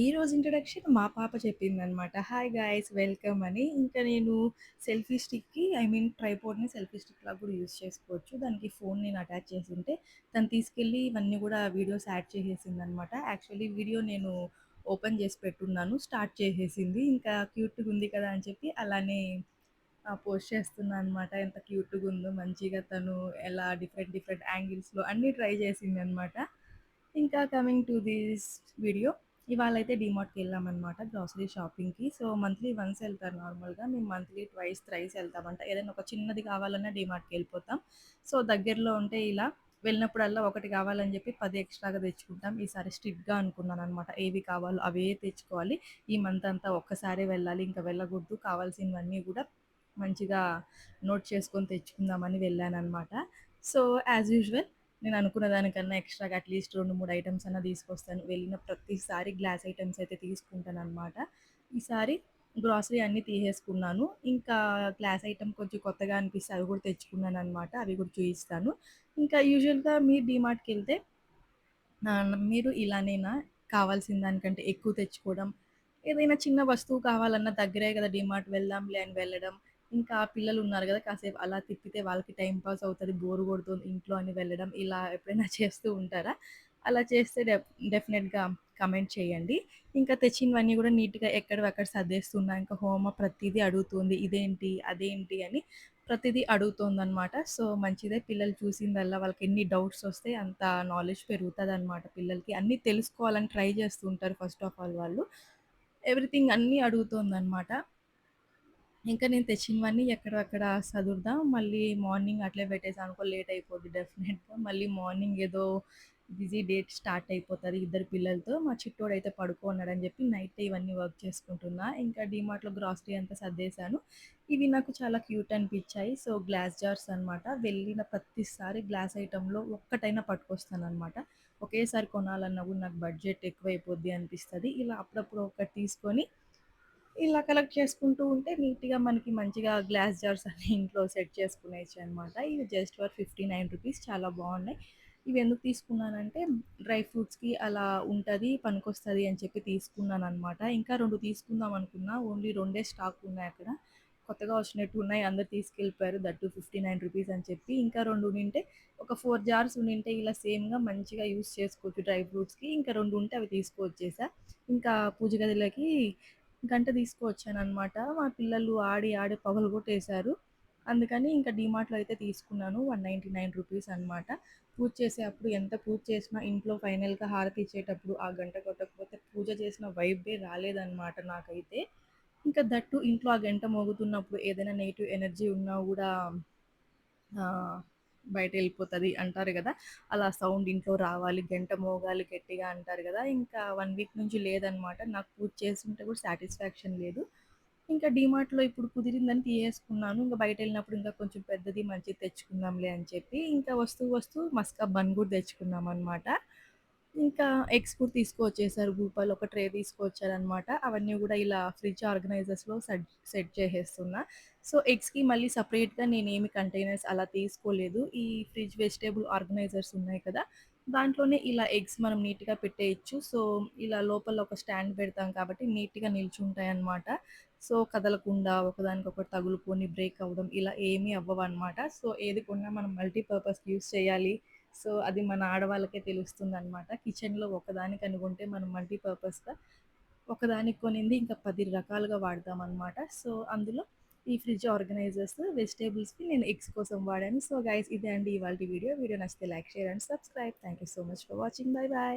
ఈరోజు ఇంట్రడక్షన్ మా పాప చెప్పిందనమాట. హాయ్ గైస్ వెల్కమ్ అని. ఇంకా నేను సెల్ఫీ స్టిక్‌కి ట్రైపాడ్‌ని సెల్ఫీ స్టిక్‌లాగా కూడా యూజ్ చేసుకోవచ్చు. దానికి ఫోన్ నేను అటాచ్ చేసుంటే తను తీసుకెళ్ళి ఇవన్నీ కూడా వీడియోస్ యాడ్ చేసేసిందనమాట. యాక్చువల్లీ వీడియో నేను ఓపెన్ చేసి పెట్టున్నాను. స్టార్ట్ చేసేసింది. ఇంకా క్యూట్‌గా ఉంది కదా అని చెప్పి అలానే పోస్ట్ చేస్తున్నా అనమాట. ఎంత క్యూట్‌గా ఉందో మంచిగా తను ఎలా డిఫరెంట్ డిఫరెంట్ యాంగిల్స్‌లో అన్నీ ట్రై చేసిందనమాట. ఇంకా కమింగ్ టు దిస్ వీడియో ఇవాళైతే డీమార్ట్‌కెళ్ళామనమాట గ్రాసరీ షాపింగ్‌కి. సో, మంత్లీ వన్స్ ఎళ్తారు నార్మల్‌గా. మేము మంత్లీ ట్వైస్, థ్రైస్ ఎళ్తామంట. ఏదైనా ఒక చిన్నది కావాలన్నా డీమార్ట్‌కెళ్ళిపోతాం. సో, దగ్గరలో ఉంటే ఇలా వెళ్ళినప్పుడల్లా ఒకటి కావాలని చెప్పి 10 ఎక్స్‌ట్రాగా తెచ్చుకుంటాం. ఈసారి స్ట్రిక్ట్‌గా అనుకున్నాననమాట. ఏవి కావాలో అవే తెచ్చుకోవాలి. ఈ మంత్ అంతా ఒక్కసారే వెళ్ళాలి. ఇంకా వెళ్ళకూడదు. కావాల్సినవన్నీ గూడా మంచిగా నోట్ చేసుకొని తెచ్చుకుందామని వెళ్ళాననమాట. సో, యాజ్ యూజువల్ నేను అనుకున్న దానికన్నా ఎక్స్‌ట్రాగా అట్‌లీస్ట్ 2, 3 ఐటెమ్స్ అన్నా తీసుకొస్తాను. వెళ్ళిన ప్రతిసారి గ్లాస్ ఐటెమ్స్ అయితే తీసుకుంటాననమాట. ఈసారి గ్రాసరీ అన్నీ తీసేసుకున్నాను. ఇంకా గ్లాస్ ఐటెమ్ కొంచెం కొత్తగా అనిపిస్తే అవి కూడా తెచ్చుకున్నాననమాట. అవి కూడా చూయిస్తాను. ఇంకా యూజువల్‌గా మీరు డీమార్ట్‌కెళ్తే మీరు ఇలానేనా కావాల్సిన దానికంటే ఎక్కువ తెచ్చుకోవడం, ఏదైనా చిన్న వస్తువు కావాలన్నా దగ్గరే గదా డీమార్ట్ వెళ్దాంలే అని వెళ్ళడం, ఇంకా పిల్లలున్నారు గదా! కాసేపు అలా తిప్పితే వాళ్ళకి టైమ్ పాస్ అవుతది, బోర్ కొడుతుంది ఇంట్లో అని వెళ్ళడం, ఇలా ఎప్పుడైనా చేస్తూ ఉంటారా? అలా చేస్తే డెఫినెట్‌గా కమెంట్ చేయండి. ఇంకా తెచ్చినవన్నీ గూడా నీట్‌గా ఎక్కడివి అక్కడ సర్దేస్తున్నా. ఇంకా హోమ ప్రతీదీ అడుగుతుంది. ఇదేంటి? అదేంటి? అని ప్రతిదీ అడుగుతోందనమాట. సో, మంచిదే పిల్లలు చూసిందల్లా వాళ్ళకెన్ని డౌట్స్ వస్తే అంత నాలెడ్జ్ పెరుగుతదనమాట పిల్లలకి. అన్నీ తెలుసుకోవాలని ట్రై చేస్తూ ఉంటారు ఫస్ట్ ఆఫ్ ఆల్ వాళ్ళు. ఎవ్రీథింగ్ అన్నీ అడుగుతోందనమాట. ఇంకా నేను తెచ్చినవన్నీ ఎక్కడవక్కడ సదురుదాం. మళ్ళీ మార్నింగ్ అట్లే పెట్టేసామనుకో లేట్ అయిపోద్ది డెఫినెట్‌గా. మళ్ళీ మార్నింగ్ ఏదో బిజీ డేట్ స్టార్ట్ అయిపోతది ఇద్దరు పిల్లలతో. మా చిట్టోడైతే పడుకోన్నాడని చెప్పి నైటే ఇవన్నీ వర్క్ చేసుకుంటున్నా. ఇంకా డీమార్ట్‌లో గ్రాసరీ అంతా సర్దేశాను. ఇవి నాకు చాలా క్యూట్ అనిపిచ్చాయి. సో, గ్లాస్ జార్స్ అనమాట. వెళ్ళిన ప్రతిసారి గ్లాస్ ఐటెమ్‌లో ఒక్కటైనా పట్టుకొస్తాననమాట. ఒకేసారి కొనాలన్నా కూడా నాకు బడ్జెట్ ఎక్కువైపోద్ది అనిపిస్తది. ఇలా అప్పుడప్పుడు ఒకటి తీసుకొని ఇలా కలెక్ట్ చేసుకుంటూ ఉంటే నీట్‌గా మనకి మంచిగా గ్లాస్ జార్స్ అన్నీ ఇంట్లో సెట్ చేసుకునేయొచ్చనమాట. ఇవి జస్ట్ ఫర్ రూ. 59 చాలా బావున్నాయి. ఇవెందుకు తీసుకున్నానంటే డ్రై ఫ్రూట్స్‌కి అలా ఉంటది, పనికొస్తది అని చెప్పి తీసుకున్నాననమాట. ఇంకా 2 తీసుకుందాం అనుకున్నా. ఓన్లీ 2 స్టాక్ ఉన్నాయక్కడ. కొత్తగా వచ్చినట్టున్నాయి. అందరూ తీసుకెళ్ళిపోయారు. దట్ టూ రూ. 59 అని చెప్పి. ఇంకా 2 ఉండింటే ఒక 4 జార్స్ ఉండింటే ఇలా సేమ్‌గా మంచిగా యూజ్ చేసుకోవచ్చు డ్రై ఫ్రూట్స్‌కి. ఇంకా 2 ఉంటే అవి తీసుకొచ్చేసా. ఇంకా పూజ గదిలోకి గంట తీసుకొచ్చాననమాట. మా పిల్లలు ఆడి, ఆడి పగలగొట్టేశారు. అందుకని ఇంకా డీమార్ట్‌లో అయితే తీసుకున్నాను. రూ. 199 అనమాట. పూజ చేసేటప్పుడు ఎంత పూజ చేసినా ఇంట్లో ఫైనల్‌గా హారతి ఇచ్చేటప్పుడు ఆ గంట కొట్టకపోతే పూజ చేసిన వైబే రాలేదనమాట నాకైతే. ఇంకా దట్ టూ ఇంట్లో ఆ గంట మోగుతున్నప్పుడు ఏదైనా నెగెటివ్ ఎనర్జీ ఉన్నా గూడా బయటెళ్ళిపోతది అంటారు గదా! అలా సౌండ్ ఇంట్లో రావాలి, గంట మోగాలి గట్టిగా అంటారు గదా! ఇంకా 1 వీక్ నుంచి లేదనమాట. నాకు పూజ చేసుంటే కూడా సాటిస్ఫాక్షన్ లేదు. ఇంకా డీమార్ట్‌లో ఇప్పుడు కుదిరిందని తీసేసుకున్నాను. ఇంక బయటెళ్ళినప్పుడు ఇంకా కొంచెం పెద్దది మంచిది తెచ్చుకుందాంలే అని చెప్పి, ఇంకా వస్తూ వస్తూ మస్కా బన్ గూడా తెచ్చుకున్నామనమాట. ఇంకా ఎగ్స్ కూడా తీసుకొచ్చేసారు. భూపాలు ఒక ట్రే తీసుకొచ్చారనమాట. అవన్నీ గూడా ఇలా ఫ్రిడ్జ్ ఆర్గనైజర్స్‌లో సెట్ చేసేస్తున్నా. సో, ఎగ్స్‌కి మళ్ళీ సెపరేట్‌గా నేనేమి కంటైనర్స్ అలా తీసుకోలేదు. ఈ ఫ్రిడ్జ్ వెజిటబుల్ ఆర్గనైజర్స్ ఉన్నాయి కదా! దాంట్లోనే ఇలా ఎగ్స్ మనం నీట్‌గా పెట్టేయొచ్చు. సో, ఇలా లోపల ఒక స్టాండ్ పెడతాం కాబట్టి నీట్‌గా నిల్చుంటాయన్నమాట. సో, కదలకుండా ఒకదానికొకటి తగులుకొని బ్రేక్ అవ్వడం ఇలా ఏమీ అవ్వవన్నమాట. సో, ఏది కొన్నా మనం మల్టీ పర్పస్‌కి యూజ్ చేయాలి. సో, అది మన ఆడవాళ్ళకే తెలుస్తుందనమాట. కిచెన్‌లో ఒకదానికి అనుకుంటే మనం మల్టీ పర్పస్‌గా ఒకదానికి కొనింది ఇంకా 10 రకాలుగా వాడతామనమాట. సో, అందులో ఈ ఫ్రిడ్జ్ ఆర్గనైజర్స్, వెజిటబుల్స్‌కి నేను ఎగ్స్ కోసం వాడాను. సో, గైస్ ఇదే అండి ఇవాల్టి వీడియో. వీడియో నచ్చితే like, share and subscribe. Thank you so much for watching. By by.